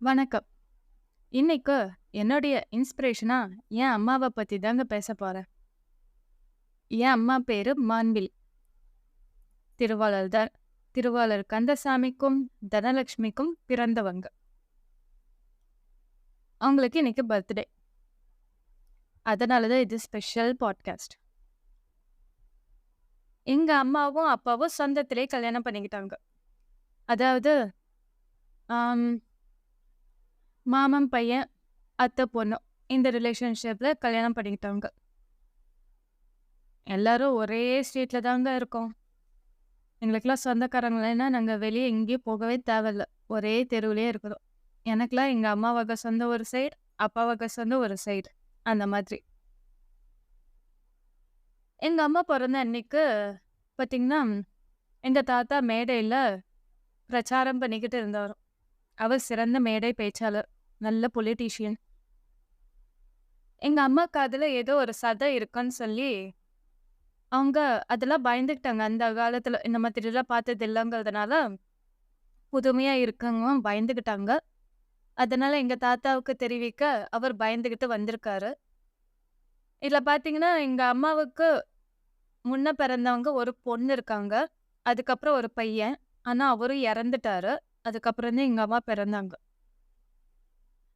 வணக்கம். இன்னைக்கு என்னுடைய இன்ஸ்பிரேஷனா என் அம்மாவ பத்தி தாங்க பேச போறேன். என் அம்மா பேரு மான்வில். திருவாளர் தான். திருவாளர் கந்தசாமிக்கும், தனலட்சுமிக்கும் பிறந்தவங்க. அவங்களுக்கு இன்னைக்கு பர்த்டே. அதனால தான் இது ஸ்பெஷல் பாட்காஸ்ட். எங்க அம்மாவும், அப்பாவும் சொந்தத்திலே கல்யாணம் பண்ணிக்கிட்டாங்க. அதாவது, ஆம், மாமன் பையன், அத்தை பொண்ணு இந்த ரிலேஷன்ஷிப்ல கல்யாணம் பண்ணிக்கிட்டாங்க. எல்லாரும் ஒரே ஸ்ட்ரீட்ல தாங்க இருக்கோம். எங்களுக்கெல்லாம் சொந்தக்காரங்களேன்னா நாங்கள் வெளியே எங்கேயும் போகவே தேவையில்ல. ஒரே தெருவுலயே இருக்கிறோம். எனக்கெல்லாம் எங்கள் அம்மா வகை சொந்த ஒரு சைடு, அப்பா வகை சொந்த ஒரு சைடு. அந்த மாதிரி. எங்கள் அம்மா பிறந்த அன்னைக்கு பார்த்தீங்கன்னா, எங்கள் தாத்தா மேடையில் பிரச்சாரம் பண்ணிக்கிட்டு இருந்தார். அவர் சிறந்த மேடை பேச்சாளர், நல்ல பொலிட்டீஷியன். எங்கள் அம்மா காதில் ஏதோ ஒரு சதை இருக்குன்னு சொல்லி அவங்க அதெல்லாம் பயந்துக்கிட்டாங்க. அந்த காலத்தில் இந்த மாதிரிலாம் பார்த்தது இல்லைங்கிறதுனால புதுமையாக இருக்கவங்க பயந்துக்கிட்டாங்க. அதனால எங்க தாத்தாவுக்கு தெரிவிக்க அவர் பயந்துகிட்டு வந்திருக்காரு. இதுல பாத்தீங்கன்னா, எங்க அம்மாவுக்கு முன்ன பிறந்தவங்க ஒரு பொண்ணு இருக்காங்க. அதுக்கப்புறம் ஒரு பையன். ஆனா அவரும் இறந்துட்டாரு. அதுக்கப்புறம் தான் எங்க அம்மா பிறந்தாங்க.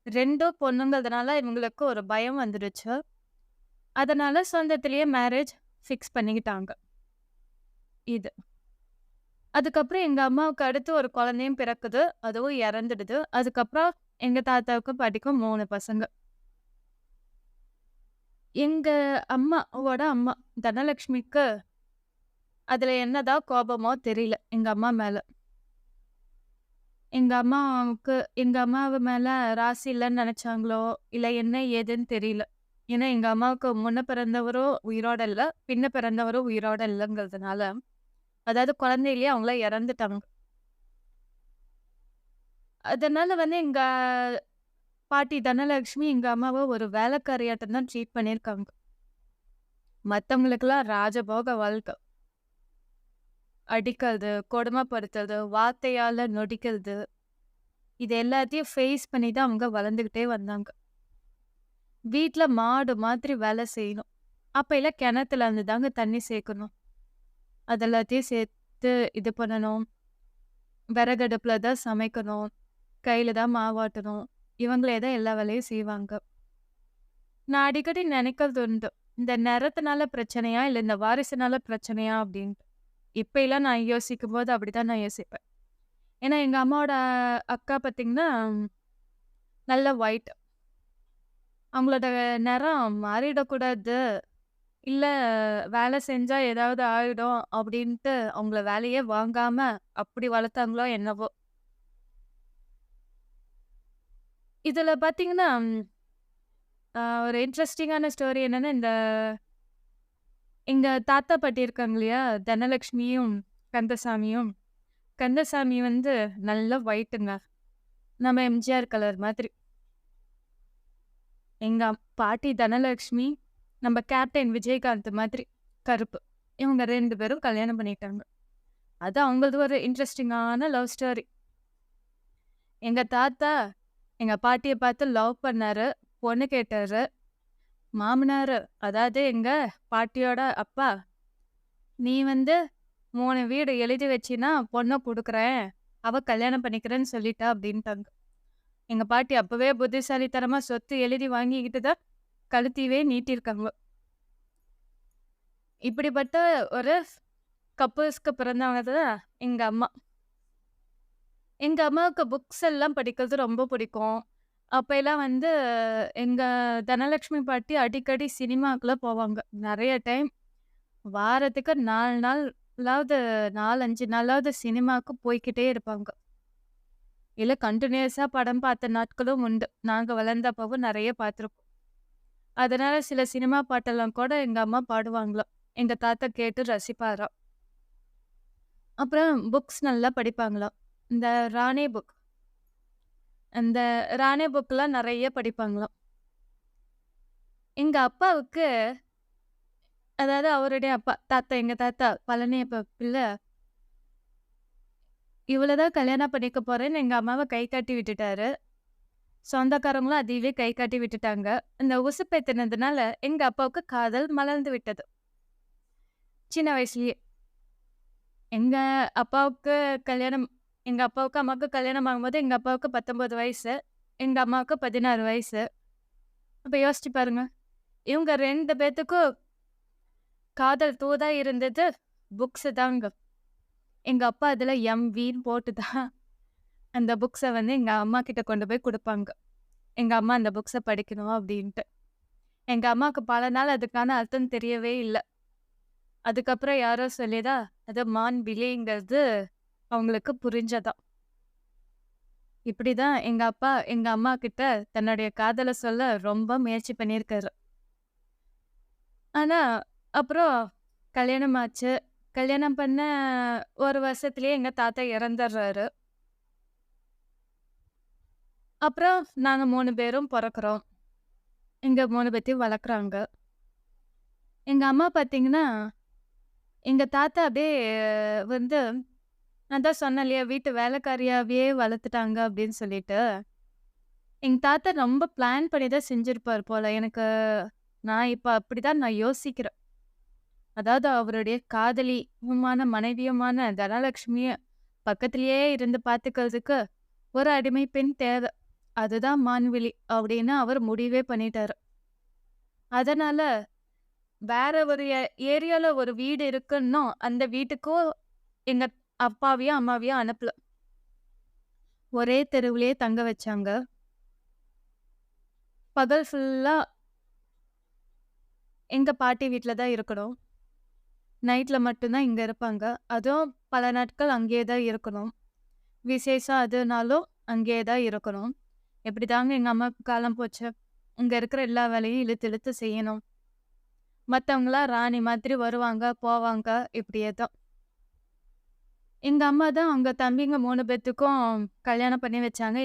2 பொண்ணுங்கிறதுனால இவங்களுக்கு ஒரு பயம் வந்துடுச்சு. அதனால சொந்தத்திலேயே மேரேஜ் ஃபிக்ஸ் பண்ணிக்கிட்டாங்க. இது. அதுக்கப்புறம் எங்க அம்மாவுக்கு அடுத்து ஒரு குழந்தையும் பிறக்குது. அதுவும் இறந்துடுது. அதுக்கப்புறம் எங்க தாத்தாவுக்கும் பாட்டிக்கும் 3 பசங்க. எங்க அம்மாவோட அம்மா தனலட்சுமிக்கு அதுல என்னதான் கோபமோ தெரியல எங்க அம்மா மேல. எங்க அம்மாவு மேல ராசி இல்லைன்னு நினைச்சாங்களோ, இல்ல என்ன ஏதுன்னு தெரியல. ஏன்னா எங்க அம்மாவுக்கு முன்ன பிறந்தவரும் உயிரோட இல்ல, பின்ன பிறந்தவரும் உயிரோட இல்லைங்கிறதுனால, அதாவது குழந்தையிலேயே அவங்களாம் இறந்துட்டாங்க. அதனால எங்க பாட்டி தனலட்சுமி எங்க அம்மாவை ஒரு வேலைக்காரியாட்டம் தான் ட்ரீட் பண்ணியிருக்காங்க. மத்தவங்களுக்கெல்லாம் ராஜபோக வாழ்க்கை. அடிக்கிறது, கொடுமைப்படுத்துறது, வார்த்தையால நொடிக்கிறது, இது எல்லாத்தையும் ஃபேஸ் பண்ணி தான் அவங்க வளர்ந்துக்கிட்டே வந்தாங்க. வீட்ல மாடு மாதிரி வேலை செய்யணும். அப்பையில கிணத்துல இருந்து தாங்க தண்ணி சேர்க்கணும். அதெல்லாத்தையும் சேர்த்து இது பண்ணணும். விறகடுப்புல தான் சமைக்கணும். கையில தான் மாவாட்டணும். இவங்களே தான் எல்லா வேலையும் செய்வாங்க. நான் அடிக்கடி நினைக்கிறது உண்டு. இந்த நிறத்தினால பிரச்சனையா? இல்ல இந்த வாரிசுனால பிரச்சனையா? அப்படின்ட்டு. இப்பைலாம் நான் யோசிக்கும்போது அப்படிதான் நான் யோசிப்பேன். ஏன்னா எங்க அம்மாவோட அக்கா பார்த்தீங்கன்னா, நல்ல ஒயிட். அவங்களோட நிறம் மாறிடக்கூடாது. இல்ல வேலை செஞ்சா ஏதாவது ஆயிடும் அப்படின்ட்டு அவங்கள வேலையே வாங்காம அப்படி வளர்த்தாங்களோ என்னவோ! இதுல பார்த்தீங்கன்னா, ஒரு இன்ட்ரஸ்டிங்கான ஸ்டோரி என்னன்னா, எங்க தாத்தா பாட்டி இருக்காங்க இல்லையா? தனலட்சுமியும், கந்தசாமியும். கந்தசாமி நல்ல ஒயிட்டுங்க. நம்ம எம்ஜிஆர் கலர் மாதிரி. எங்க பாட்டி தனலட்சுமி, நம்ம கேப்டன் விஜயகாந்த் மாதிரி கருப்பு. இவங்க 2 பேரும் கல்யாணம் பண்ணிட்டாங்க. அது அவங்களது ஒரு இன்ட்ரஸ்டிங்கான லவ் ஸ்டோரி. எங்க தாத்தா, எங்க பாட்டிய பார்த்து லவ் பண்ணாரு. பொண்ணு கேட்டாரு. மாமனாரு, அதாவது எங்க பாட்டியோட அப்பா, "நீ 3 வீடு எழுதி வச்சின்னா பொண்ண குடுக்குறேன். அவ கல்யாணம் பண்ணிக்கிறேன்னு சொல்லிட்டா" அப்படின்ட்டாங்க. எங்க பாட்டி அப்பவே புத்திசாலித்தனமா சொத்து எழுதி வாங்கிக்கிட்டு தான் கழுத்தீவே நீட்டியிருக்காங்க. இப்படிப்பட்ட ஒரு கப்புள்ஸ்க்கு பிறந்தவங்க தான் எங்க அம்மா. எங்க அம்மாவுக்கு புக்ஸ் எல்லாம் படிக்கிறது ரொம்ப பிடிக்கும். அப்பல்லாம் எங்க தனலட்சுமி பாட்டி அடிக்கடி சினிமாக்குலாம் போவாங்க. நெறைய டைம் வாரத்துக்கு 4 நாளாவது 4, 5 நாளாவது சினிமாவுக்கு போய்க்கிட்டே இருப்பாங்க. இல்ல கன்டினியூஸா படம் பார்த்த நாட்களும் உண்டு. நாங்க வளர்ந்தப்பவும் நெறைய பார்த்துருக்கோம். அதனால சில சினிமா பாட்டெல்லாம் கூட எங்க அம்மா பாடுவாங்களாம். எங்க தாத்தா கேட்டு ரசிப்பாராம். அப்புறம் புக்ஸ் நல்லா படிப்பாங்களாம். இந்த ராணி புக். அந்த ராணி புக்லாம் நெறைய படிப்பாங்களாம். எங்க அப்பாவுக்கு அதாவது அவருடைய அப்பா, எங்க தாத்தா பழனியப்ப பிள்ளை, இவள தான் கல்யாணம் பண்ணிக்க போறேன்னு எங்க அம்மாவ கை காட்டி விட்டுட்டாரு. சொந்தக்காரங்களும் அதையவே கை காட்டி விட்டுட்டாங்க. இந்த உசுப்பேத்துனதுனால எங்க அப்பாவுக்கு காதல் மலர்ந்து விட்டது. சின்ன வயசுலயே. எங்க அப்பாவுக்கு கல்யாணம் எங்க அப்பாவுக்கும், அம்மாவுக்கும் கல்யாணம் ஆகும்போது எங்க அப்பாவுக்கு 19 வயசு. எங்க அம்மாவுக்கு 16 வயசு. அப்ப யோசிச்சு பாருங்க. இவங்க 2 பேத்துக்கும் காதல் தூதா இருந்தது புக்ஸ் தாங்க. எங்க அப்பா அதுல எம்.வின்னு போட்டு தான் அந்த புக்ஸ வந்து எங்க அம்மா கிட்ட கொண்டு போய் குடுப்பாங்க. எங்க அம்மா அந்த புக்ஸ படிக்கணும் அப்டின்ட்டு. எங்க அம்மாவுக்கு பல நாள் அதுக்கான அர்த்தம் தெரியவே இல்ல. அதுக்கப்புறம் யாரோ சொல்லி தான் அது மான் விழிங்கிறது அவங்களுக்கு புரிஞ்சதாம். இப்படிதான் எங்க அப்பா எங்க அம்மா கிட்ட தன்னுடைய காதல சொல்ல ரொம்ப முயற்சி பண்ணியிருக்காரு. ஆனா, அப்புறம் கல்யாணம் ஆச்சு. கல்யாணம் பண்ண 1 வருஷத்திலேயே எங்க தாத்தா இறந்துர்றாரு. அப்புறம் நாங்க 3 பேரும் பொறக்குறோம். எங்க 3 பேத்தையும் வளர்க்குறாங்க. எங்க அம்மா பார்த்தீங்கன்னா, எங்க தாத்தா அப்படியே வந்து நான் தான் சொன்னேன் இல்லையா, வீட்டு வேலைக்காரியாவே வளர்த்துட்டாங்க அப்படின்னு சொல்லிட்டு. எங்க தாத்தா ரொம்ப பிளான் பண்ணி தான் செஞ்சிருப்பார் போல. நான் இப்ப அப்படிதான் நான் யோசிக்கிறேன். அதாவது அவருடைய காதலியுமான மனைவியுமான தனலட்சுமிய பக்கத்திலேயே இருந்து பார்த்துக்கிறதுக்கு ஒரு அடிமை பெண் தேவை. அதுதான் மான்விழி அப்படின்னு அவர் முடிவே பண்ணிட்டாரு. அதனால வேற ஒரு ஏரியால ஒரு வீடு இருக்குன்னா, அந்த வீட்டுக்கும் எங்க அப்பாவையும், அம்மாவையும் அனுப்பல. ஒரே தெருவிலேயே தங்க வச்சாங்க. பகல் ஃபுல்லா எங்க பாட்டி வீட்ல தான் இருக்கணும். நைட்ல மட்டும் தான் இங்க இருப்பாங்க. அதுவும் பல நாட்கள் அங்கேயே தான் இருக்கணும். விசேஷம் அதுனாலும் அங்கேயே தான் இருக்கணும். இப்படிதாங்க எங்க அம்மாவுக்கு காலம் போச்சு. இங்க இருக்கிற எல்லா வேலையும் இழுத்து இழுத்து செய்யணும். மத்தவங்கலாம் ராணி மாதிரி வருவாங்க, போவாங்க. இப்படியே தான். எங்க அம்மா தான் அவங்க தம்பிங்க 3 பேத்துக்கும் கல்யாணம் பண்ணி வச்சாங்க.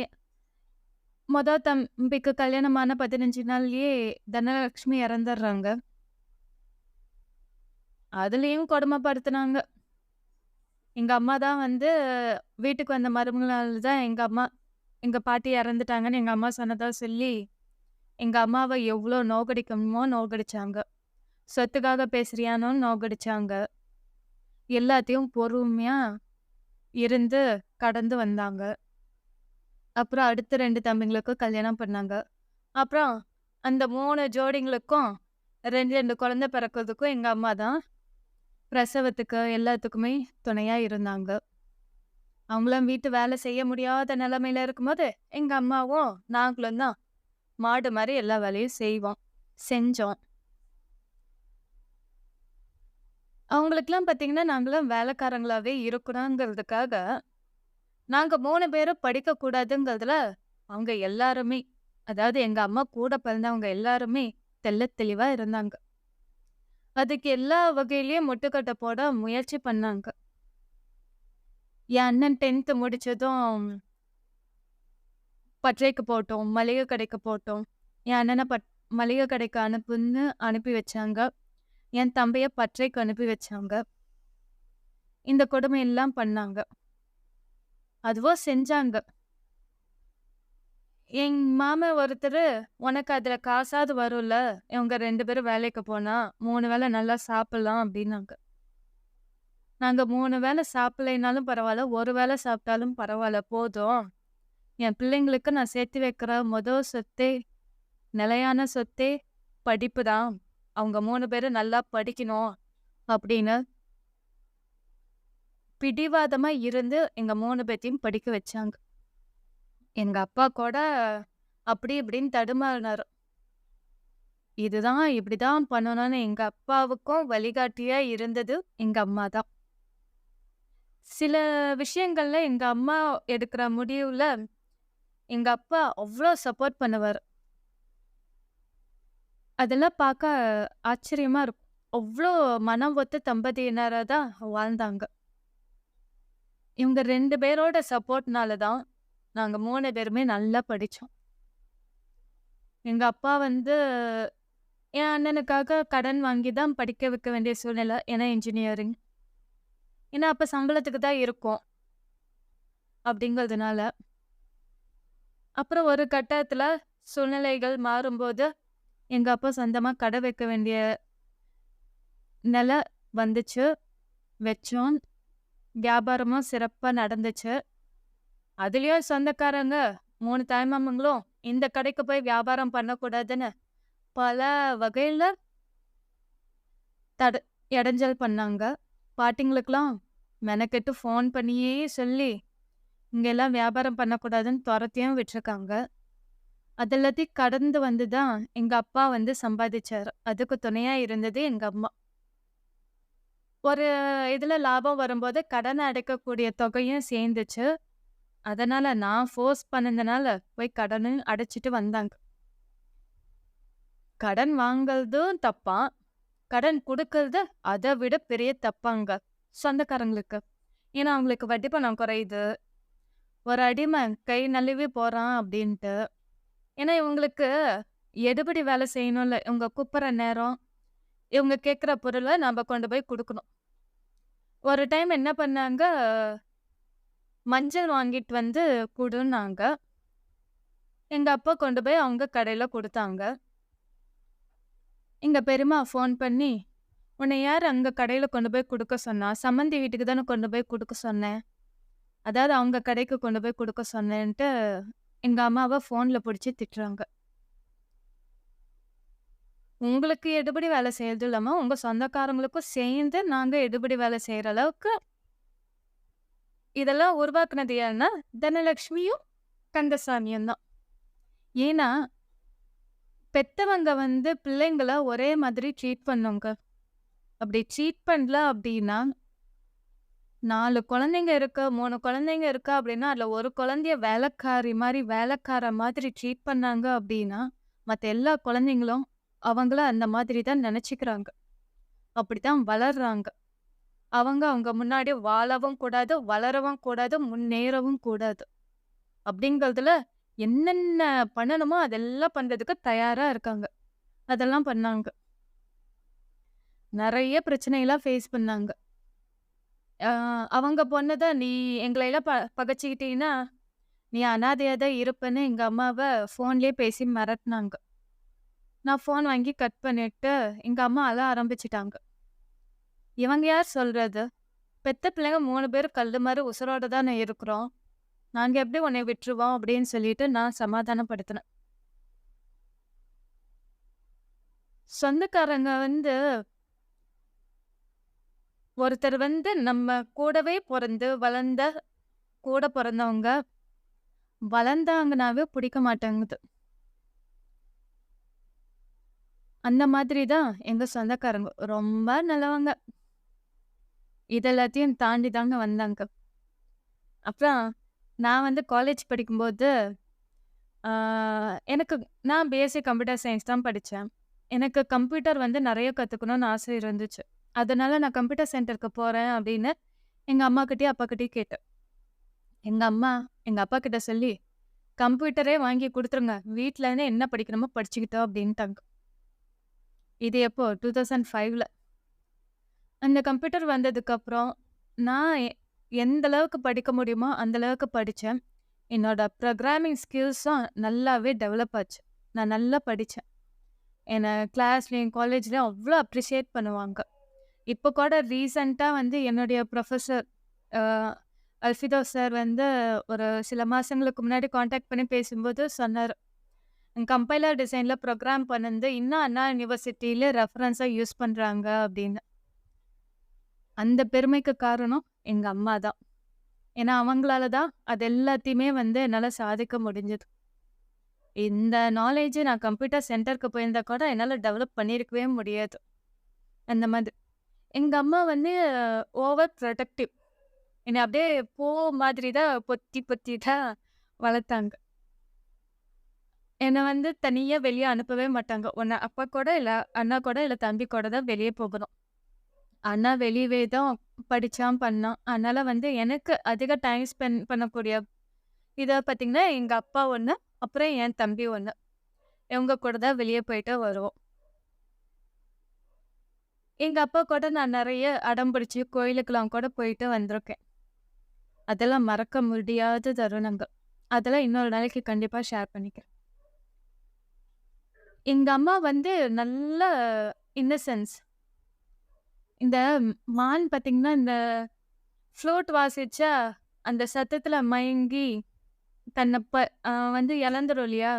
தம்பிக்கு கல்யாணமான 15 நாள்லயே தனலட்சுமி இறந்துடுறாங்க. அதுலயும் கொடுமைப்படுத்துனாங்க. எங்க அம்மா தான் வந்து வீட்டுக்கு வந்த மருமகளால தான் எங்க பாட்டி இறந்துட்டாங்கன்னு எங்க அம்மா சொன்னதா சொல்லி, எங்க அம்மாவ எவ்ளோ நோகடிக்கணுமோ நோகடிச்சாங்க. சொத்துக்காக பேசுறியான்னு நோகடிச்சாங்க. எல்லாத்தையும் பொறுமையா இருந்து கடந்து வந்தாங்க. அப்புறம் அடுத்த 2 தம்பிங்களுக்கும் கல்யாணம் பண்ணாங்க. அப்புறம் அந்த 3 ஜோடிங்களுக்கும் 2, 2 குழந்தை பிறக்கிறதுக்கும் எங்க அம்மா தான் பிரசவத்துக்கு எல்லாத்துக்குமே துணையா இருந்தாங்க. அவங்களாம் வீட்டு வேலை செய்ய முடியாத நிலைமையில இருக்கும்போது, எங்க அம்மாவும் நாங்களும் தான் மாடு மாரி எல்லா வேலையும் செஞ்சோம். அவங்களுக்கெல்லாம் பார்த்தீங்கன்னா, நாங்கலாம் வேலைக்காரங்களாவே இருக்கணுங்கிறதுக்காக, நாங்க 3 பேரும் படிக்கக்கூடாதுங்கிறதுல, அவங்க எல்லாருமே, அதாவது எங்க அம்மா கூட பிறந்தவங்க எல்லாருமே தெள்ளத் தெளிவா இருந்தாங்க. அதுக்கு எல்லா வகையிலயும் முட்டுக்கட்ட போட முயற்சி பண்ணாங்க. என் அண்ணன் 10th முடிச்சதும் பட்டறைக்கு போட்டோம், மளிகை கடைக்கு போட்டோம். என் அண்ணன மளிகை கடைக்கு அனுப்புன்னு அனுப்பி வச்சாங்க. என் தம்பிய பட்டறைக்கு அனுப்பி வச்சாங்க. இந்த கொடுமையெல்லாம் பண்ணாங்க. அதுவும் செஞ்சாங்க. எங் மாமன் ஒருத்தரு, "உனக்கு அதுல காசாவது வரும்ல, இவங்க 2 பேரும் வேலைக்கு போனா, 3 வேளை நல்லா சாப்பிடலாம்" அப்படின்னாங்க. நாங்க 3 வேளை சாப்பிடலைனாலும் பரவாயில்ல, 1 வேளை சாப்பிட்டாலும் பரவாயில்ல போதும். என் பிள்ளைங்களுக்கு நான் சேர்த்து வைக்கிற சொத்தே, நிலையான சொத்தே படிப்பு தான். அவங்க 3 பேரும் நல்லா படிக்கணும் அப்படின்னு பிடிவாதமா இருந்து எங்க 3 பேத்தையும் படிக்க வச்சாங்க. எங்க அப்பா கூட அப்படி இப்படின்னு தடுமாறினாரு. இதுதான் இப்படிதான் பண்ணணும்னு எங்க அப்பாவுக்கும் வழிகாட்டியா இருந்தது எங்க அம்மா தான். சில விஷயங்கள்ல எங்க அம்மா எடுக்கிற முடிவுல எங்க அப்பா அவ்ளோ சப்போர்ட் பண்ணுவாரு. அதெல்லாம் பார்க்க ஆச்சரியமா இருக்கும். அவ்ளோ மனம் ஒத்த தம்பதியினரா தான் வாழ்ந்தாங்க. இவங்க 2 பேரோட சப்போர்ட்னால தான் நாங்க 3 பேருமே நல்லா படிச்சோம். எங்க அப்பா வந்து என் அண்ணனுக்காக கடன் வாங்கி தான் படிக்க வைக்க வேண்டிய சூழ்நிலை. ஏன்னா இன்ஜினியரிங். ஏன்னா அப்ப சம்பளத்துக்கு தான் இருக்கோம். அப்படிங்கிறதுனால. அப்புறம் ஒரு கட்டத்துல சூழ்நிலைகள் மாறும்போது, எங்க அப்பா சொந்தமா கடை வைக்க வேண்டிய நிலை வந்துச்சு. வச்சோம். வியாபாரமும் சிறப்பா நடந்துச்சு. அதுலயும் சொந்தக்காரங்க 3 தாய்மாமங்களும் இந்த கடைக்கு போய் வியாபாரம் பண்ணக்கூடாதுன்னு பல வகையில தட இடைஞ்சல் பண்ணாங்க. பாட்டிங்களுக்கெல்லாம் மெனக்கெட்டு ஃபோன் பண்ணியே சொல்லி, இங்கெல்லாம் வியாபாரம் பண்ணக்கூடாதுன்னு தொரத்தியும் விட்டுருக்காங்க. அது எல்லாத்தையும் கடந்து வந்து தான் எங்க அப்பா வந்து சம்பாதிச்சாரு. அதுக்கு துணையா இருந்தது எங்க அம்மா. ஒரு இதுல லாபம் வரும்போது கடன அடைக்கக்கூடிய தொகையும் சேர்ந்துச்சு. அதனால நான் ஃபோர்ஸ் பண்ணதுனால போய் கடனும் அடைச்சுட்டு வந்தாங்க. கடன் வாங்குறதும் தப்பாம். கடன் குடுக்கறது அத விட பெரிய தப்பாங்க. சொந்தக்காரங்களுக்கு. ஏன்னா அவங்களுக்கு வட்டி பணம் குறையுது. ஒரு அடிமை கை நழுவி போறான் அப்படின்ட்டு. ஏன்னா இவங்களுக்கு எடுபிடி வேலை செய்யணும்ல. இவங்க கூப்பிடுற நேரம், இவங்க கேட்கிற பொருள நாம கொண்டு போய் குடுக்கணும். ஒரு டைம் என்ன பண்ணாங்க, மஞ்சள் வாங்கிட்டு வந்து குடுன்னாங்க. எங்க அப்பா கொண்டு போய் அவங்க கடையில குடுத்தாங்க. எங்க பெரியம்மா ஃபோன் பண்ணி, "உன்ன யாரு அங்க கடையில கொண்டு போய் குடுக்க சொன்னா? சம்மந்தி வீட்டுக்கு தானே கொண்டு போய் குடுக்க சொன்னேன். அதாவது அவங்க கடைக்கு கொண்டு போய் குடுக்க சொன்னேன்ட்டு" எங்க அம்மாவ ஃபோன்ல புடிச்சு திட்டுறாங்க. உங்களுக்கு எடுபிடி வேலை செய்றது இல்லாம, உங்க சொந்தக்காரங்களுக்கும் சேர்ந்து நாங்க எடுபிடி வேலை செய்ற அளவுக்கு இதெல்லாம் உருவாக்குனது யாருன்னா, தனலட்சுமியும், கந்தசாமியும் தான். ஏன்னா, பெத்தவங்க வந்து பிள்ளைங்கள ஒரே மாதிரி ட்ரீட் பண்ணுங்க. அப்படி ட்ரீட் பண்ணல அப்படின்னா, 4 குழந்தைங்க இருக்கு, 3 குழந்தைங்க இருக்கா அப்படின்னா, அதுல ஒரு குழந்தைய வேலைக்காரி மாரி, வேலைக்கார மாதிரி ட்ரீட் பண்ணாங்க அப்படின்னா, மத்த எல்லா குழந்தைங்களும் அவங்கள அந்த மாதிரி தான் நெனச்சுக்கிறாங்க. அப்படித்தான் வளர்றாங்க. அவங்க முன்னாடி வாழவும் கூடாது, வளரவும் கூடாது, முன்னேறவும் கூடாது. அப்படிங்கிறதுல என்னென்ன பண்ணணுமோ அதெல்லாம் பண்றதுக்கு தயாரா இருக்காங்க. அதெல்லாம் பண்ணாங்க. நெறைய பிரச்சனைலாம் ஃபேஸ் பண்ணாங்க. ஆ அவங்க பொண்ணு தான் "நீ எங்களையெல்லாம் பகச்சுக்கிட்டீன்னா, நீ அனாதையா தான் இருப்பன்னு" எங்க அம்மாவ ஃபோன்லயே பேசி மிரட்டுனாங்க. நான் ஃபோன் வாங்கி கட் பண்ணிட்டு, எங்க அம்மா அழ ஆரம்பிச்சுட்டாங்க. "இவங்க யார் சொல்றது? பெத்த பிள்ளைங்க 3 பேரும் கல்லு மாரி உசுரோட தானே இருக்கிறோம். நாங்க எப்படி உன்னைய விட்டுருவோம்?" அப்படின்னு சொல்லிட்டு நான் சமாதானப்படுத்தினேன். சொந்தக்காரங்க வந்து ஒருத்தர் வந்து நம்ம கூடவே பொறந்து, வளர்ந்த கூட பொறந்தவங்க, வளர்ந்தாங்கனாவே பிடிக்க மாட்டேங்குது. அந்த மாதிரி தான் எங்க சொந்தக்காரங்க. ரொம்ப நல்லவங்க. இது எல்லாத்தையும் தாண்டி தாங்க வந்தாங்க. அப்புறம் நான் வந்து காலேஜ் படிக்கும்போது, ஆ எனக்கு நான் பிஎஸ்சி கம்ப்யூட்டர் சயன்ஸ் தான் படிச்சேன். எனக்கு கம்ப்யூட்டர் வந்து நெறைய கத்துக்கணும்னு ஆசை இருந்துச்சு. அதனால நான் கம்ப்யூட்டர் சென்டருக்கு போறேன் அப்படின்னு எங்க அம்மாகிட்டயும், அப்பாகிட்டயும் கேட்டேன். எங்க அம்மா எங்க அப்பாகிட்ட சொல்லி, "கம்ப்யூட்டரே வாங்கி குடுத்துருங்க. வீட்ல இருந்து என்ன படிக்கணுமோ படிச்சுக்கிட்டோ" அப்படின்ட்டாங்க. இது எப்போ 2005ல. அந்த கம்ப்யூட்டர் வந்ததுக்கப்புறம், நான் எந்த அளவுக்கு படிக்க முடியுமோ, அந்த அளவுக்கு படிச்சேன். என்னோட ப்ரோகிராமிங் ஸ்கில்ஸும் நல்லாவே டெவலப் ஆச்சு. நான் நல்லா படிச்சேன். என்ன கிளாஸ்லயும், காலேஜ்லயும் அவ்ளோ அப்ரிஷியேட் பண்ணுவாங்க. இப்போ கூட ரீசென்ட்டா வந்து என்னுடைய ப்ரொஃபசர் அ அல்ஃபிதோஸ் சார் வந்து ஒரு சில மாசங்களுக்கு முன்னாடி கான்டாக்ட் பண்ணி பேசும்போது சொன்னாரு. கம்பைலர் டிசைன்ல ப்ரோகிராம் பண்ணது இன்னும் அண்ணா யூனிவர்சிட்டியில ரெஃபரன்ஸா யூஸ் பண்றாங்க அப்படின்னு. அந்த பெருமைக்கு காரணம் எங்க அம்மா தான். ஏன்னா அவங்களால தான் அது எல்லாத்தையுமே வந்து என்னால சாதிக்க முடிஞ்சது. இந்த நாலேட்ஜ் நான் கம்ப்யூட்டர் சென்டருக்கு போயிருந்தா கூட என்னால டெவலப் பண்ணியிருக்கவே முடியாது. அந்த மாதிரி. எங்க அம்மா வந்து ஓவர் புரொடக்டிவ். என்ன அப்படியே பூ மாதிரி தான் பொத்தி பொத்தி தான் வளர்த்தாங்க. என்ன வந்து தனியா வெளிய அனுப்பவே மாட்டாங்க. ஒண்ணு அப்பா கூட, இல்ல அண்ணா கூட, இல்ல தம்பி கூட தான் வெளிய போகணும். அண்ணா வெளியவே தான் படிச்சான், பண்ணான். அதனால வந்து எனக்கு அதிக டைம் ஸ்பெண்ட் பண்ணக்கூடிய இத பார்த்தீங்கன்னா, எங்க அப்பா ஒண்ணு, அப்புறம் என் தம்பி ஒண்ணு. இவங்க கூட தான் வெளிய போயிட்டு வருவோம். எங்க அப்பா கூட நான் நெறைய அடம் பிடிச்சு கோயிலுக்கெல்லாம் கூட போயிட்டு வந்திருக்கேன். அதெல்லாம் மறக்க முடியாத தருணங்கள். அதெல்லாம் இன்னொரு நாளைக்கு கண்டிப்பா ஷேர் பண்ணிக்கிறேன். எங்க அம்மா வந்து நல்ல இன்னசென்ஸ். இந்த மான் பார்த்தீங்கன்னா, இந்த ஃப்ளூட் வாசிச்சா, அந்த சத்தத்துல மயங்கி தன்னை வந்து இழந்துரும் இல்லையா?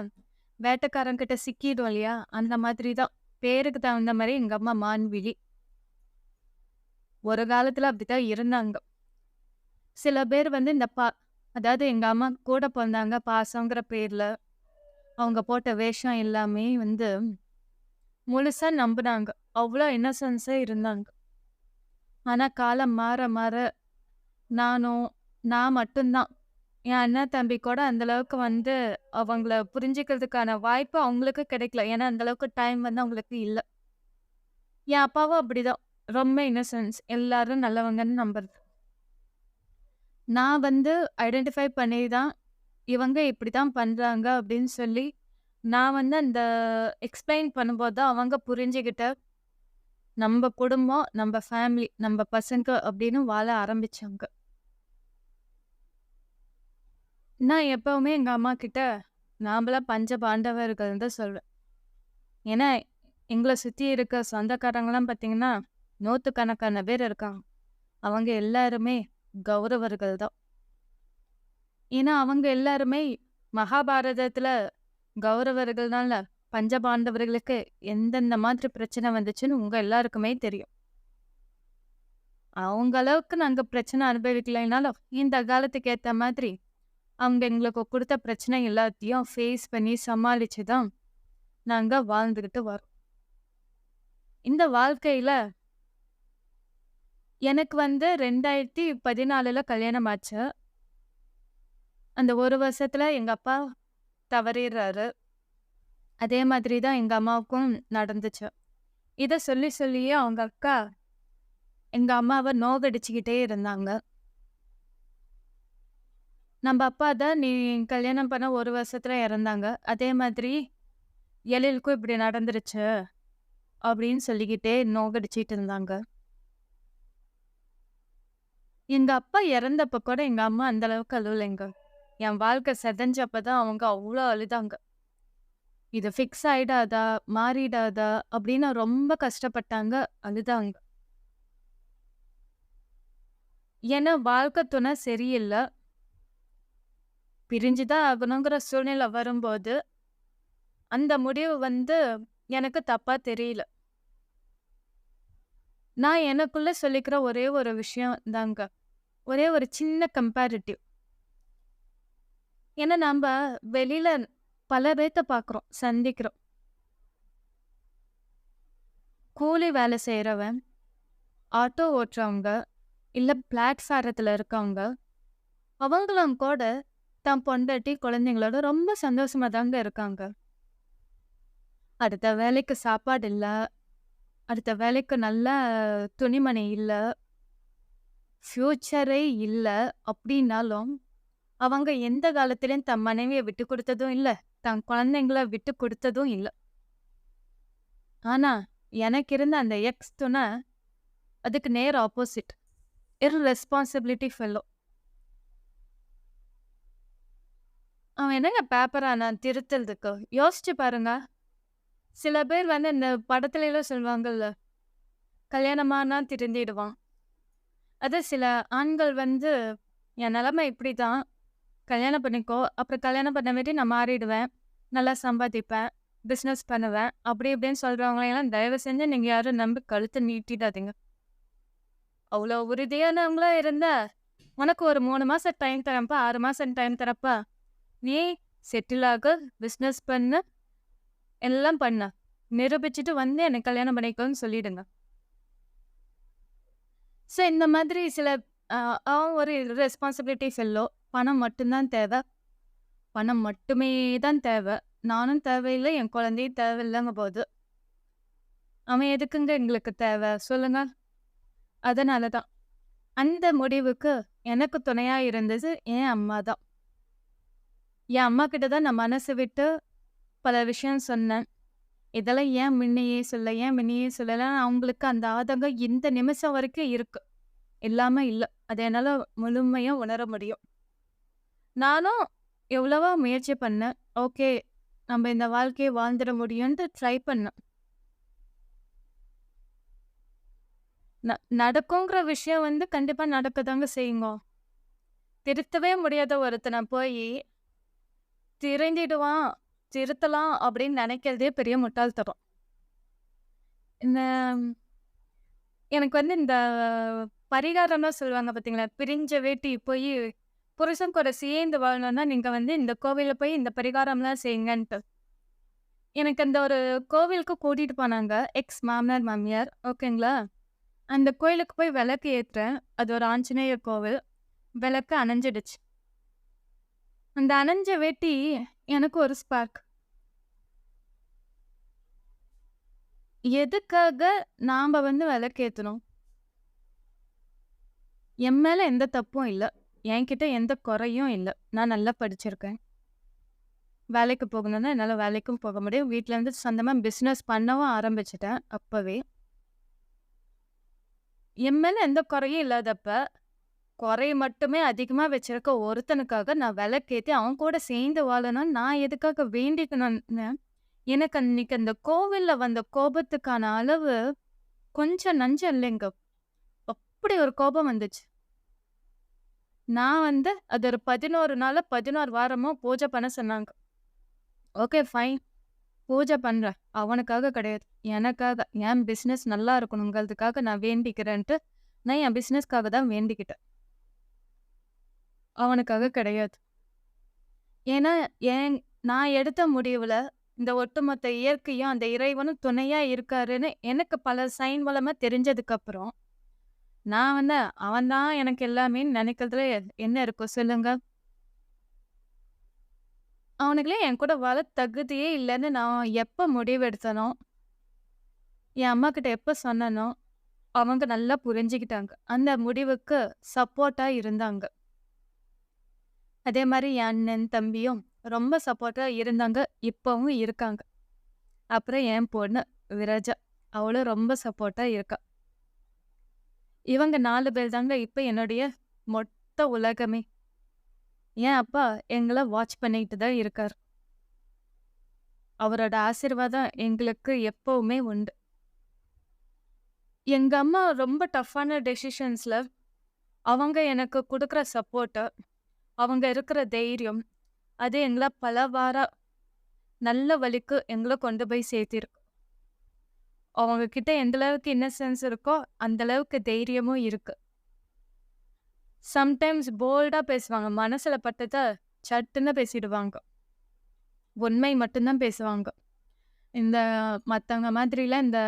வேட்டைக்காரன்கிட்ட சிக்கிடும் இல்லையா? அந்த மாதிரி தான். பேருக்கு தகுந்த மாரி எங்க அம்மா மான்விழி. ஒரு காலத்துல அப்படித்தான் இருந்தாங்க. சில பேர் வந்து இந்த அதாவது எங்க அம்மா கூட பொறந்தாங்க பாசங்கிற பேர்ல, அவங்க போட்ட வேஷம் எல்லாமே வந்து முழுசா நம்புனாங்க. அவ்ளோ இன்னசென்ஸா இருந்தாங்க. ஆனா காலம் மாற மாற நானும் நான் மட்டும் தான். என் அண்ணன் தம்பி கூட அந்த அளவுக்கு வந்து அவங்கள புரிஞ்சுக்கிறதுக்கான வாய்ப்பு அவங்களுக்கு கிடைக்கல. ஏன்னா அந்த அளவுக்கு டைம் வந்து அவங்களுக்கு இல்ல. என் அப்பாவும் அப்படிதான். ரொம்ப இன்னசென்ஸ். எல்லாரும் நல்லவங்கன்னு நம்புறது. நான் வந்து ஐடென்டிஃபை பண்ணி தான், இவங்க இப்படித்தான் பண்றாங்க அப்படின்னு சொல்லி, நான் வந்து அந்த எக்ஸ்பிளைன் பண்ணும்போது தான் அவங்க புரிஞ்சுகிட்டு, நம்ப குடும்பம், நம்ப ஃபேமிலி, நம்ப பசங்க அப்படின்னு வாழ ஆரம்பிச்சாங்க. நான் எப்பவுமே எங்க அம்மாகிட்ட, நாம்பலாம் பஞ்ச பாண்டவர்கள்ன்னு தான் சொல்வேன். ஏன்னா, எங்கள சுத்தி இருக்க சொந்தக்காரங்கலாம் பார்த்தீங்கன்னா, நூத்துக்கணக்கான பேர் இருக்காங்க. அவங்க எல்லாருமே கௌரவர்கள் தான். ஏன்னா, அவங்க எல்லாருமே மகாபாரதத்துல கௌரவர்கள்னால பஞ்சபாண்டவர்களுக்கு எந்தெந்த மாதிரி பிரச்சனை வந்துச்சுன்னு உங்க எல்லாருக்குமே தெரியும். அவங்க அளவுக்கு நாங்க பிரச்சனை அனுபவிக்கலைனாலும், இந்த காலத்துக்கு ஏத்த மாதிரி அவங்க எங்களுக்கு குடுத்த பிரச்சனை எல்லாத்தையும் ஃபேஸ் பண்ணி சமாளிச்சு தான் நாங்க வாழ்ந்துகிட்டு வரோம். இந்த வாழ்க்கையில எனக்கு வந்து 2014ல கல்யாணம் ஆச்சு. அந்த 1 வருஷத்துல எங்க அப்பா தவறிர்றாரு. அதே மாதிரி தான் எங்க அம்மாவுக்கும் நடந்துச்சு. இத சொல்லி சொல்லியே அவங்க அக்கா எங்க அம்மாவ நோகடிச்சுக்கிட்டே இருந்தாங்க. "நம்ப அப்பா தான் நீ கல்யாணம் பண்ண 1 வருஷத்துல இறந்தாங்க. அதே மாதிரி எழிலுக்கும் இப்படி நடந்துருச்சு" அப்படின்னு சொல்லிக்கிட்டே நோகடிச்சிட்டு இருந்தாங்க. எங்க அப்பா இறந்தப்ப கூட எங்க அம்மா அந்த அளவுக்கு அழுவலைங்க. என் வாழ்க்கை சிதைஞ்சப்ப தான் அவங்க அவ்ளோ அழுதாங்க. "இது ஃபிக்ஸ் ஆயிடாதா? மாறிடாதா?" அப்படின்னு ரொம்ப கஷ்டப்பட்டாங்க, அழுதாங்க. ஏன்னா வாழ்க்கை துணை சரியில்ல. பிரிஞ்சு தான் ஆகணுங்கிற சூழ்நிலை வரும்போது, அந்த முடிவு வந்து எனக்கு தப்பா தெரியல. நான் எனக்குள்ள சொல்லிக்கிற ஒரே ஒரு விஷயம் தாங்க. ஒரே ஒரு சின்ன கம்பேரிட்டிவ். ஏன்னா நம்ப வெளியில பல பேத்த பார்க்குறோம், சந்திக்கிறோம். கூலி வேலை செய்றவன், ஆட்டோ ஓட்டுறவங்க, இல்ல பிளாட்ஃபாரத்துல இருக்கவங்க, அவங்களும் கூட தன் பொண்டாட்டி, குழந்தைங்களோட ரொம்ப சந்தோஷமா தாங்க இருக்காங்க. அடுத்த வேளைக்கு சாப்பாடு இல்ல, அடுத்த வேளைக்கு நல்ல துணிமணி இல்ல, ஃப்யூச்சரே இல்ல அப்படின்னாலும், அவங்க எந்த காலத்திலயும் தன் மனைவிய விட்டுக் குடுத்ததும் இல்ல, தன் குழந்தைங்கள விட்டுக் குடுத்ததும் இல்ல. ஆனா, எனக்கு இருந்த அந்த எக்ஸ் துணை அதுக்கு நேர் ஆப்போசிட். இர்ரெஸ்பான்சிபிலிட்டி ஃபெல்லோ. அவன் என்னங்க பேப்பரானா திருத்துறதுக்கு? யோசிச்சு பாருங்க. சில பேர் வந்து இந்த படத்துலலாம் சொல்லுவாங்கல்ல, கல்யாணமானா திருந்திடுவான். அது சில ஆண்கள் வந்து, என் நிலைமை இப்படிதான். கல்யாணம் பண்ணிக்கோ. அப்புறம் கல்யாணம் பண்ண நான் மாறிடுவேன். நல்லா சம்பாதிப்பேன். பிசினஸ் பண்ணுவேன். அப்படி இப்படின்னு சொல்றவங்களையெல்லாம் தயவு செஞ்சு நீங்க யாரும் நம்பி கழுத்த நீட்டிடாதீங்க. அவ்வளோ உறுதியானவங்களா இருந்தா, உனக்கு ஒரு 3 மாசம் டைம் தரேன்ப்பா, 6 மாசம் டைம் தரேன்ப்பா. நீ செட்டில் ஆகு, பிசினஸ் பண்ணு, எல்லாம் பண்ணு. நிரூபிச்சுட்டு வந்து எனக்கு கல்யாணம் பண்ணிக்கோன்னு சொல்லிடுங்க. ஸோ இந்த மாதிரி சில அ அவன் ஒரு ரெஸ்பான்சிபிலிட்டி ஃபெல்லோ. பணம் மட்டும் தான் தேவை. பணம் மட்டுமே தான் தேவை. நானும் தேவையில்ல, என் குழந்தையும் தேவையில்லங்கும்போது, அவன் எதுக்குங்க எங்களுக்கு தேவை? சொல்லுங்க. அதனால தான். அந்த முடிவுக்கு எனக்கு துணையா இருந்தது என் அம்மா தான். என் அம்மாகிட்ட தான் நான் மனசு விட்டு பல விஷயம் சொன்னேன். இதெல்லாம் ஏன் முன்னையே சொல்லல? ஏன் முன்னையே சொல்லலன்னு அவங்களுக்கு அந்த ஆதங்கம் இந்த நிமிஷம் வரைக்கும் இருக்கு. இல்லாம இல்ல. அத என்னால முழுமையா உணர முடியும். நானும் எவ்வளவோ முயற்சி பண்ணேன். ஓகே. நம்ம இந்த வாழ்க்கைய வாழ்ந்துட முடியும்ன்ட்டு ட்ரை பண்ணேன். ந நடக்குங்கிற விஷயம் வந்து கண்டிப்பா நடக்கதாங்க செய்யுங்க. திருத்தவே முடியாத ஒருத்தன போயி, திருந்திடுவான், திருத்தலாம் அப்படின்னு நெனைக்கிறதே பெரிய முட்டாள்தனம். இந்த எனக்கு வந்து இந்த பரிகாரம்லாம் சொல்லுவாங்க பார்த்தீங்களா? பிரிஞ்ச வேட்டி போயி புருஷன் கூட சேர்ந்து வாழணும்னா, நீங்க வந்து இந்த கோவில்ல போய் இந்த பரிகாரம்லாம் செய்யுங்கன்ட்டு. எனக்கு அந்த ஒரு கோவிலுக்கு கூட்டிட்டு போனாங்க. எக்ஸ் மாமனார், மாமியார். ஓகேங்களா? அந்த கோயிலுக்கு போய் விளக்கு ஏத்துறேன். அது ஒரு ஆஞ்சநேயர் கோவில். விளக்கு அணைஞ்சிடுச்சு. அந்த அணைஞ்ச வேட்டி எனக்கு ஒரு ஸ்பார்க். எதுக்காக நாம வந்து விளக்கேத்தணும்? என் மேல எந்த தப்பும் இல்ல. என்கிட்ட எந்த குறையும் இல்ல. நான் நல்லா படிச்சிருக்கேன். வேலைக்கு போகணும்னா என்னால வேலைக்கும் போக முடியும். வீட்ல இருந்து சொந்தமா பிசினஸ் பண்ணவும் ஆரம்பிச்சுட்டேன் அப்பவே. என் மேல எந்த குறையும் இல்லாதப்ப, குறை மட்டுமே அதிகமா வச்சிருக்க ஒருத்தனுக்காக நான் விளக்கேத்தி அவன் கூட சேர்ந்து வாழணும்னு நான் எதுக்காக வேண்டிக்கணும்னு எனக்கு அன்னைக்கு அந்த கோவில்ல வந்த கோபத்துக்கான அளவு கொஞ்சம் நஞ்சம் இல்லைங்க. அப்படி ஒரு கோபம் வந்துச்சு. நான் வந்து அது ஒரு 11 நாளோ, 16 வாரமோ பூஜை பண்ண சொன்னாங்க. Okay fine. பூஜை பண்றேன். அவனுக்காக கிடையாது. எனக்காக. என் பிசினஸ் நல்லா இருக்கணுங்கிறதுக்காக நான் வேண்டிக்கிறேன்ட்டு, நான் என் பிசினஸ்க்காக தான் வேண்டிக்கிட்டேன். அவனுக்காக கிடையாது. ஏன்னா, என் நான் எடுத்த முடிவுல இந்த ஒட்டுமொத்த இயற்கையும், அந்த இறைவனும் துணையா இருக்காருன்னு எனக்கு பல சைன் மூலமா தெரிஞ்சதுக்கப்புறம், நான் வந்து அவன் தான் எனக்கு எல்லாமேன்னு நெனைக்கிறதுல என்ன இருக்கும் சொல்லுங்க? அவனுங்களே என் கூட வாழ தகுதியே இல்லன்னு நான் எப்ப முடிவெடுத்தனோ, என் அம்மாகிட்ட எப்ப சொன்னனோ, அவங்க நல்லா புரிஞ்சுக்கிட்டாங்க. அந்த முடிவுக்கு சப்போர்ட்டா இருந்தாங்க. அதே மாரி என் அண்ணன், தம்பியும் ரொம்ப சப்போர்ட்டா இருந்தாங்க. இப்பவும் இருக்காங்க. அப்புறம் என் பொண்ணு விரஜா. அவளும் ரொம்ப சப்போர்ட்டா இருக்கா. இவங்க 4 பேர் தாங்க இப்ப என்னுடைய மொத்த உலகமே. என் அப்பா எங்கள வாட்ச் பண்ணிட்டு தான் இருக்காரு. அவரோட ஆசீர்வாதம் எங்களுக்கு எப்பவுமே உண்டு. எங்க அம்மா ரொம்ப டஃப்பான டெசிஷன்ஸ்ல அவங்க எனக்கு குடுக்குற சப்போர்ட்டு, அவங்க இருக்கிற தைரியம், அது எங்கள பலவாறா நல்ல வழிக்கு எங்கள கொண்டு போய் சேர்த்திருக்கு. அவங்க கிட்ட எந்த அளவுக்கு இன்னசென்ஸ் இருக்கோ, அந்த அளவுக்கு தைரியமும் இருக்கு. சம்டைம்ஸ் போல்டா பேசுவாங்க. மனசுல பட்டத சட்டுன்னு பேசிடுவாங்க. உண்மை மட்டும் தான் பேசுவாங்க. இந்த மத்தவங்க மாதிரிலாம் இந்த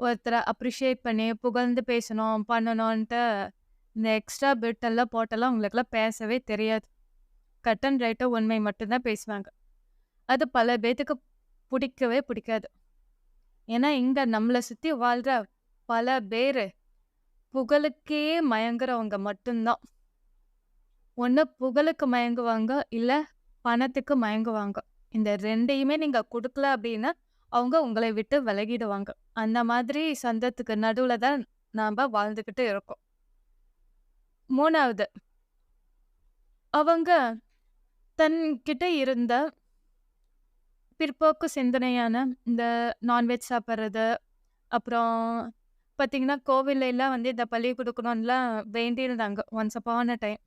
ஒருத்தர அப்ரிஷியேட் பண்ணி, புகழ்ந்து பேசணும், பண்ணணுன்ட்டு இந்த எக்ஸ்ட்ரா பிட் எல்லாம் போட்டெல்லாம் அவங்களுக்கெல்லாம் பேசவே தெரியாது. கட் அண்ட் ரைட்டா உண்மை மட்டும் தான் பேசுவாங்க. அது பல பேத்துக்கு புடிக்கவே புடிக்காது. ஏன்னா, இங்க நம்மள சுத்தி வாழ்ற பல பேரு புகழுக்கே மயங்குறவங்க மட்டும்தான். ஒண்ணு புகழுக்கு மயங்குவாங்க, இல்ல பணத்துக்கு மயங்குவாங்க. இந்த 2யுமே நீங்க குடுக்கல அப்டின்னா, அவங்க உங்களை விட்டு விலகிடுவாங்க. அந்த மாதிரி சந்தத்துக்கு நடுவுல தான் நாம வாழ்ந்துகிட்டு இருக்கோம். 3வது அவங்க தன்கிட்ட இருந்த பிற்போக்கு சிந்தனையான இந்த நான்வெஜ் சாப்பிடுறது, அப்புறம் பார்த்தீங்கன்னா, கோவில்ல எல்லாம் வந்து இந்த பலி குடுக்கணும்லாம் வேண்டியிருந்தாங்க. Once upon a time.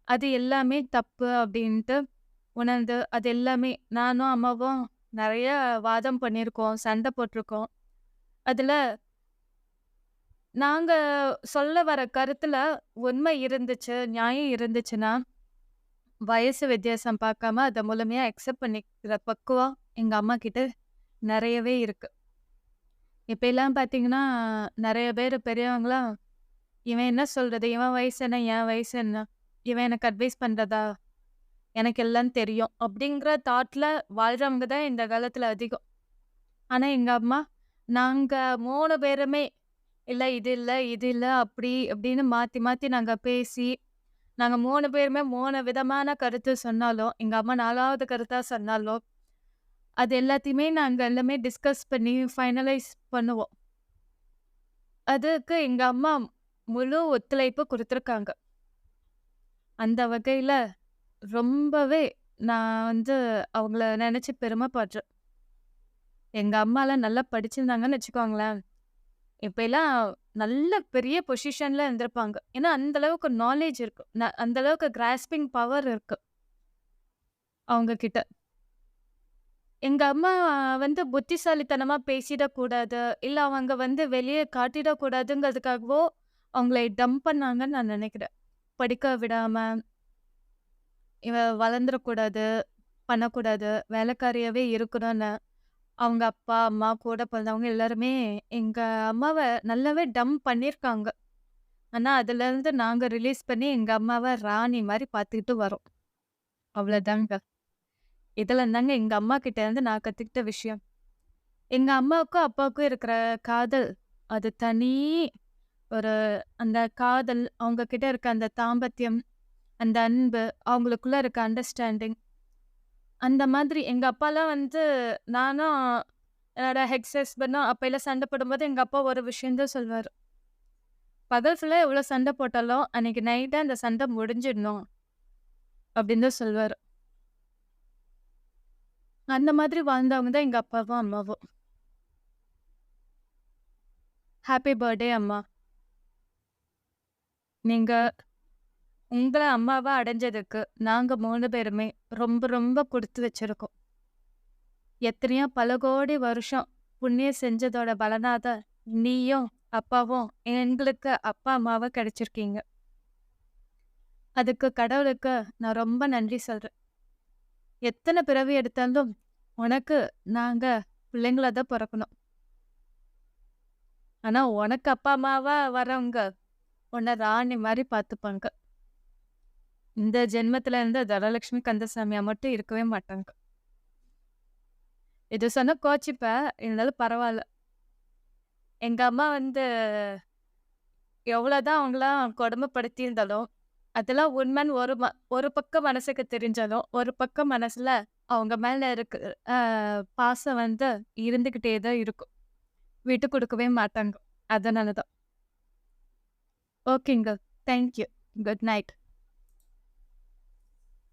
அது எல்லாமே தப்பு அப்டின்ட்டு உணர்ந்து, அது எல்லாமே நானும், அம்மாவும் நெறைய வாதம் பண்ணியிருக்கோம். சண்டை போட்டுருக்கோம். அதுல நாங்க சொல்ல வர கருத்துல உண்மை இருந்துச்சு, நியாயம் இருந்துச்சுன்னா, வயசு வித்தியாசம் பார்க்காம அத முழுமையா அக்செப்ட் பண்ணிக்கிற பக்குவம் எங்க அம்மாகிட்ட நெறையவே இருக்கு. இப்பலாம் பார்த்தீங்கன்னா, நெறைய பேரு பெரியவங்கலாம், "இவன் என்ன சொல்றது? இவன் வயசு என்ன? என் வயசு என்ன? இவன் எனக்கு அட்வைஸ் பண்றதா? எனக்கு எல்லாம் தெரியும்." அப்படிங்கிற தாட்ல வாழ்றவங்க தான் இந்த காலத்துல அதிகம். ஆனா எங்க அம்மா, நாங்க 3 பேருமே, "இல்ல இது இல்ல, இது இல்ல." அப்படி இப்படின்னு மாத்தி மாத்தி நாங்க பேசி, நாங்க 3 பேருமே 3 விதமான கருத்து சொன்னாலும், எங்க அம்மா 4வது கருத்தா சொன்னாலும், அது எல்லாத்தையுமே நாங்க எல்லாமே டிஸ்கஸ் பண்ணி ஃபைனலைஸ் பண்ணுவோம். அதுக்கு எங்க அம்மா முழு ஒத்துழைப்பு குடுத்துருக்காங்க. அந்த வகையில ரொம்பவே நான் வந்து அவங்கள நெனச்சு பெருமைப்படுறேன். எங்க அம்மாலாம் நல்லா படிச்சிருந்தாங்கன்னு வச்சுக்கோங்களேன், இப்பல்லாம் நல்ல பெரிய பொசிஷன்ல இருந்திருப்பாங்க. ஏன்னா, அந்த அளவுக்கு நாலேட்ஜ் இருக்கு. அந்த அளவுக்கு கிராஸ்பிங் பவர் இருக்கு அவங்க கிட்ட. எங்க அம்மா வந்து புத்திசாலித்தனமா பேசிடக்கூடாது, இல்ல அவங்க வந்து வெளிய காட்டிடக்கூடாதுங்கிறதுக்காகவோ, அவங்கள டம்ப் பண்ணாங்கன்னு நான் நெனைக்கிறேன். படிக்க விடாம, இவ வளர்ந்துறக்கூடாது, பண்ணக்கூடாது, வேலைக்காரியாவே இருக்கணும்னு, அவங்க அப்பா, அம்மா, கூட பிறந்தவங்க எல்லாருமே எங்க அம்மாவ நல்லாவே டம்ப் பண்ணியிருக்காங்க. ஆனா, அதுலருந்து நாங்க ரிலீஸ் பண்ணி எங்க அம்மாவ ராணி மாரி பார்த்துக்கிட்டு வரோம். அவ்வளோதாங்க. இதெல்லாம் தாங்க எங்க அம்மா கிட்ட இருந்து நான் கத்துக்கிட்ட விஷயம். எங்க அம்மாவுக்கும், அப்பாவுக்கும் இருக்கிற காதல், அது தனி ஒரு அந்த காதல், அவங்க கிட்ட இருக்க அந்த தாம்பத்தியம், அந்த அன்பு, அவங்களுக்குள்ள இருக்க அண்டர்ஸ்டாண்டிங், அந்த மாதிரி எங்க அப்பாலாம் வந்து நானும் என்னோட எக்ஸ் ஹஸ்பண்டும் அப்பைலாம் சண்டை போடும்போது, எங்க அப்பா ஒரு விஷயம் தான் சொல்வாரு. "பகல் ஃபுல்லா எவ்வளோ சண்டை போட்டாலும், அன்னைக்கு நைட்டே அந்த சண்டை முடிஞ்சிடணும்." அப்படின்னு தான் சொல்வாரு. அந்த மாதிரி வாழ்ந்தவங்க தான் எங்க அப்பாவும், அம்மாவும். ஹாப்பி பர்த்டே அம்மா. நீங்க உங்கள அம்மாவா அடைஞ்சதுக்கு, நாங்க 3 பேருமே ரொம்ப ரொம்ப குடுத்து வச்சிருக்கோம். எத்தனையோ பல கோடி வருஷம் புண்ணியம் செஞ்சதோட பலனா தான் நீயும், அப்பாவும் எங்களுக்கு அப்பா, அம்மாவா கிடைச்சிருக்கீங்க. அதுக்கு கடவுளுக்கு நான் ரொம்ப நன்றி சொல்றேன். எத்தன பிறவி எடுத்தாலும் உனக்கு நாங்க பிள்ளைங்களா தான் பொறக்கணும். ஆனா உனக்கு அப்பா, அம்மாவா வரவங்க உன்ன ராணி மாரி பார்த்துப்பாங்க. இந்த ஜென்மத்துல இருந்து தனலட்சுமி கந்தசாமியா மட்டும் இருக்கவே மாட்டாங்க. இது சொன்னா கோச்சிப்ப, இருந்தாலும் பரவால்ல. எங்க அம்மா வந்து எவ்வளோதான் அவங்களாம் கொடுமைப்படுத்தியிருந்தாலும், அதெல்லாம் உண்மைன்னு ஒரு பக்கம் மனசுக்கு தெரிஞ்சாலும், ஒரு பக்கம் மனசுல அவங்க மேல இருக்கு பாசம் வந்து இருந்துகிட்டே தான் இருக்கும். விட்டு குடுக்கவே மாட்டாங்க. அதனால தான். ஓகேங்க. Thank you. Good night.